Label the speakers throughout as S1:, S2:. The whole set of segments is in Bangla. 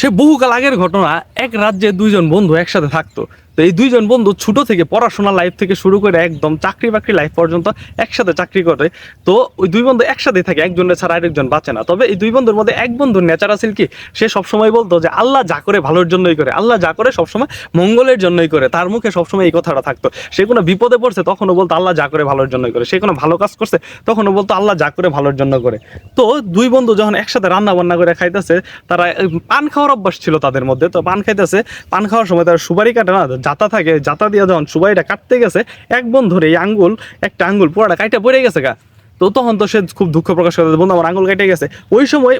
S1: সে বহুকাল আগের ঘটনা। এক রাজ্যে দুইজন বন্ধু একসাথে থাকতো। তো এই দুইজন বন্ধু ছোট থেকে পড়াশোনা লাইফ থেকে শুরু করে একদম চাকরি বাকরি লাইফ পর্যন্ত একসাথে চাকরি করে। তো ওই দুই বন্ধু একসাথে থাকে, একজনের ছাড়া আরেকজন বাঁচে না। তবে এই দুই বন্ধুর মধ্যে এক বন্ধুর নেচার আছিল কি, সে সবসময় বলতো যে আল্লাহ যা করে ভালোর জন্যই করে, আল্লাহ যা করে সবসময় মঙ্গলের জন্যই করে। তার মুখে সবসময় এই কথাটা থাকতো। সে কোনো বিপদে পড়ছে তখনও বলতো আল্লাহ যা করে ভালোর জন্যই করে, সে কোনো ভালো কাজ করছে তখনও বলতো আল্লাহ যা করে ভালোর জন্য করে। তো দুই বন্ধু যখন একসাথে রান্না বান্না করে খাইতেছে, তারা পান খাওয়ার অভ্যাস ছিল তাদের মধ্যে। তো পান খাইতেছে, পান খাওয়ার সময় তারা সুপারি কাটে না, জাতা থাকে, জাতা দিয়ে যখন সুপারিটা কাটতে গেছে, এক বন্ধুর এই আঙ্গুল, একটা আঙ্গুল পুরোটা কাইটা পড়ে গেছে গা। তো তখন তো সে খুব দুঃখ প্রকাশ করে, বন্ধু আমার আঙ্গুল কেটে গেছে। ওই সময়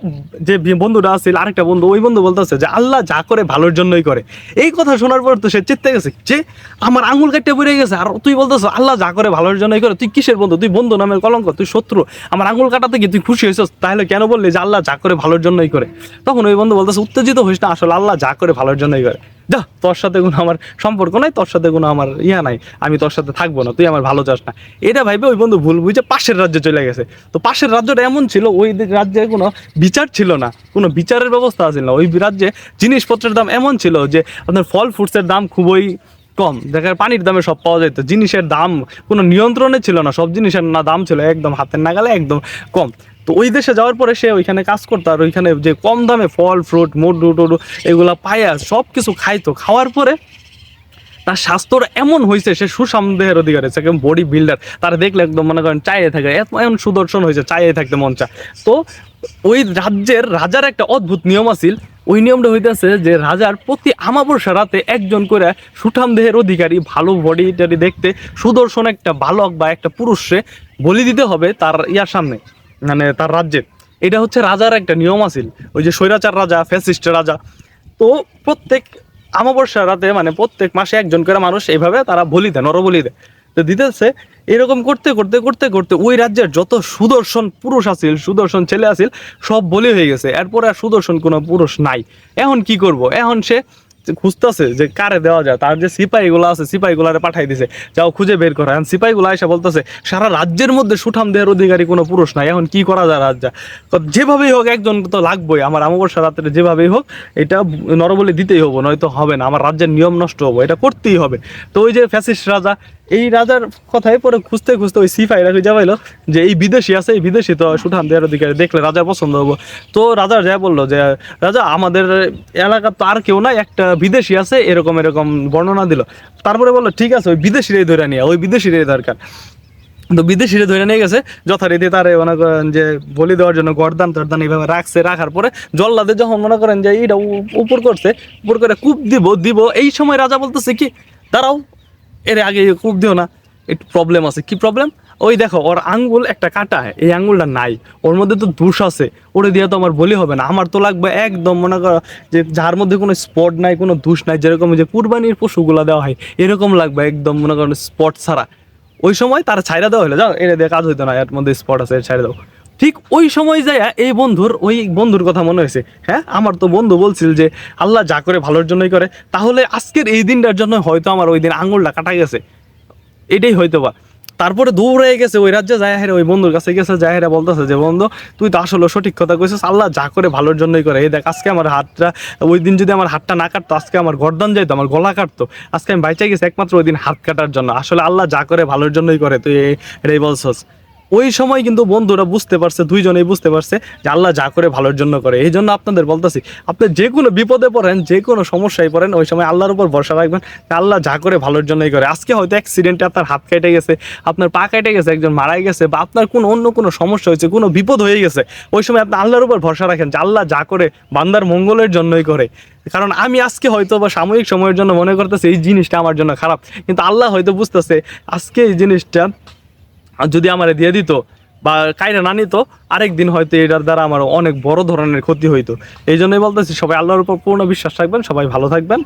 S1: যে বন্ধুটা আছিল আরেকটা বন্ধু, ওই বন্ধু বলতেছে যে আল্লাহ যা করে ভালোর জন্যই করে। এই কথা শোনার পর তো সে চিত্তে গেছে যে আমার আঙ্গুল কেটে পড়ে গেছে, আর তুই বলতেছ আল্লাহ যা করে ভালোর জন্যই করে। তুই কিসের বন্ধু? তুই বন্ধু নামের কলঙ্ক, তুই শত্রু। আমার আঙ্গুল কাটাতে কি তুই খুশি হয়েছিস? তাহলে কেন বললি যে আল্লাহ যা করে ভালোর জন্যই করে? তখন ওই বন্ধু বলতেছে উত্তেজিত হইস না, আসলে আল্লাহ যা করে ভালোর জন্যই করে। যা, তোর সাথে কোনো আমার সম্পর্ক নাই, তোর সাথে কোনো আমার নাই, আমি তোর সাথে থাকবো না, তুই আমার ভালো চাস না। এটা ভাইবে ওই বন্ধু ভুল বুঝে পাশের রাজ্যে চলে গেছে। তো পাশের রাজ্যটা এমন ছিল, ওই রাজ্যে কোনো বিচার ছিল না, কোনো বিচারের ব্যবস্থা ছিল না। ওই রাজ্যে জিনিসপত্রের দাম এমন ছিল যে আপনার ফল ফ্রুটসের দাম খুবই কম, দেখার পানির দামে সব পাওয়া যেত। জিনিসের দাম কোনো নিয়ন্ত্রণে ছিল না, সব জিনিসের না দাম ছিল একদম হাতের নাগালে, একদম কম। তো ওই দেশে যাওয়ার পরে সে ওইখানে কাজ করতো, আর ওইখানে যে কম দামে ফল ফ্রুট মধু টডু এগুলা পায়া সব কিছু খাইতো। খাওয়ার পরে তার স্বাস্থ্যটা এমন হয়েছে, সে সুসামদেহের অধিকারী, সে একদম বডি বিল্ডার। তারা দেখলে একদম মনে করেন চাইয়ে থাকে, এমন সুদর্শন হয়েছে, চাইয়ে থাকতে মন চায়। তো ওই রাজ্যের রাজার একটা অদ্ভুত নিয়ম আছিল। ওই নিয়মটা হইতেছে যে রাজার প্রতি আমাবস্যা রাতে একজন করে সুঠাম দেহের অধিকারী, ভালো বডি টডি দেখতে সুদর্শন একটা বালক বা একটা পুরুষে বলি দিতে হবে তার ইয়ার সামনে, মানে তার রাজ্যে। এটা হচ্ছে রাজার একটা নিয়ম আছিল, ওই যে স্বৈরাচার রাজা, ফ্যাসিস্ট রাজা। তো প্রত্যেক আমাবস্যা রাতে, মানে প্রত্যেক মাসে একজন করে মানুষ এইভাবে তারা বলি দেয়, নরবলি দেয়। তো দিতেছে এরকম করতে করতে করতে করতে ওই রাজ্যের যত সুদর্শন পুরুষ আছিল, সুদর্শন ছেলে আছিল, সব বলি হয়ে গেছে। এরপরে আর সুদর্শন কোনো পুরুষ নাই। এখন কি করব? এখন সে খুঁজতেছে যে কারে দেওয়া যায়। তার যে সিপাহীগুলো আছে, সিপাহীগুলারে পাঠাই দিছে, যাও খুঁজে বের করা। এখন সিপাহীগুলো এসে বলতেছে সারা রাজ্যের মধ্যে সুঠাম দেহের অধিকারী কোনো পুরুষ নাই, এখন কি করা যায় রাজ্যা? যেভাবেই হোক একজন তো লাগবেই, আমার অমাবস্যা রাত্রে যেভাবেই হোক এটা নরবলি দিতেই হবো, নয়তো হবে না, আমার রাজ্যের নিয়ম নষ্ট হবো, এটা করতেই হবে। তো ওই যে ফ্যাসিস্ট রাজা, এই রাজার কথাই পরে খুঁজতে খুঁজতে ওই সিপাহীরা খুঁজে পাইলো যে এই বিদেশি আছে, এই বিদেশি তো সুঠাম দেহের অধিকারী, দেখলে রাজার পছন্দ হবো। তো রাজা যা বললো যে রাজা আমাদের এলাকার তো আর কেউ নাই, একটা বিদেশি আছে, এরকম এরকম বর্ণনা দিল। তারপরে বললো ঠিক আছে ওই বিদেশিরাই ধরে নিয়ে, ওই বিদেশিরাই দরকার। তো বিদেশিরা ধরে নিয়ে গেছে যথারীতি, তারে মনে করেন যে বলি দেওয়ার জন্য গরদান টরদান এইভাবে রাখছে। রাখার পরে জল্লাদে যখন মনে করেন যে এইটা উপর করছে, উপর করে কূপ দিব, এই সময় রাজা বলতেছে কি দাঁড়াও, এর আগে কূপ দিও না, একটু প্রবলেম আছে। কি প্রবলেম? ওই দেখো ওর আঙ্গুল একটা কাটা, এই আঙ্গুলটা নাই, ওর মধ্যে তো দোষ আছে, ওরে দিয়ে তো আমার বলি হবে না। আমার তো লাগবে একদম মনে করো যে যার মধ্যে কোনো স্পট নাই, কোনো দোষ নাই, যেরকম যে কুরবানির পশুগুলা দেওয়া হয় এরকম লাগবে, একদম মনে করেন স্পট ছাড়া। ওই সময় তার ছাইরা দেওয়া হলো, যাও এটা দিয়ে কাজ হইতো না, এর মধ্যে স্পট আছে, ছাইরা দাও। ঠিক ওই সময় যায় এই বন্ধুর কথা মনে হয়েছে, হ্যাঁ আমার তো বন্ধু বলছিল যে আল্লাহ যা করে ভালোর জন্যই করে, তাহলে আজকের এই দিনটার জন্য হয়তো আমার ওই দিন আঙুলটা কাটা গেছে, এটাই হয়তো বা। তারপরে দৌড়ে গেছে ওই রাজ্যে, যায় হেরে ওই বন্ধুর কাছে গেছে, যায় হেরে বলতেছে যে বন্ধু তুই তো আসলে সঠিক কথা কইছিস, আল্লাহ যা করে ভালোর জন্যই করে। এই দেখ আজকে আমার হাতটা, ওই দিন যদি আমার হাতটা না কাটতো আজকে আমার গর্দান যাইতো, আমার গলা কাটতো। আজকে আমি বাইচে গেছি একমাত্র ওই দিন হাত কাটার জন্য। আসলে আল্লাহ যা করে ভালোর জন্যই করে, তুই এটাই বলছস। ওই সময় কিন্তু বন্ধুরা বুঝতে পারছে, দুইজনেই বুঝতে পারছে যে আল্লাহ যা করে ভালোর জন্য করে। এই জন্য আপনাদের বলতেছি, আপনি যে কোনো বিপদে পড়েন, যে কোনো সমস্যায় পড়েন, ওই সময় আল্লাহর উপর ভরসা রাখবেন, আল্লাহ যা করে ভালোর জন্যই করে। আজকে হয়তো অ্যাক্সিডেন্টে আপনার হাত কেটে গেছে, আপনার পা কেটে গেছে, একজন মারা গেছে, বা আপনার কোনো অন্য কোনো সমস্যা হয়েছে, কোনো বিপদ হয়ে গেছে, ওই সময় আপনি আল্লাহর উপর ভরসা রাখেন যে আল্লাহ যা করে বান্দার মঙ্গলের জন্যই করে। কারণ আমি আজকে হয়তো বা সাময়িক সময়ের জন্য মনে করতেছি এই জিনিসটা আমার জন্য খারাপ, কিন্তু আল্লাহ হয়তো বুঝতেছে আজকে এই জিনিসটা যদি আমার দিয়ে দিত বা কাইরা না নিত, আরেকদিন হয়তো এটার দ্বারা আমার অনেক বড় ধরনের ক্ষতি হইতো। এই জন্যই বলতেছি সবাই আল্লাহর উপর পূর্ণ বিশ্বাস রাখবেন, সবাই ভালো থাকবেন,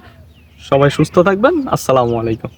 S1: সবাই সুস্থ থাকবেন। আসসালামু আলাইকুম।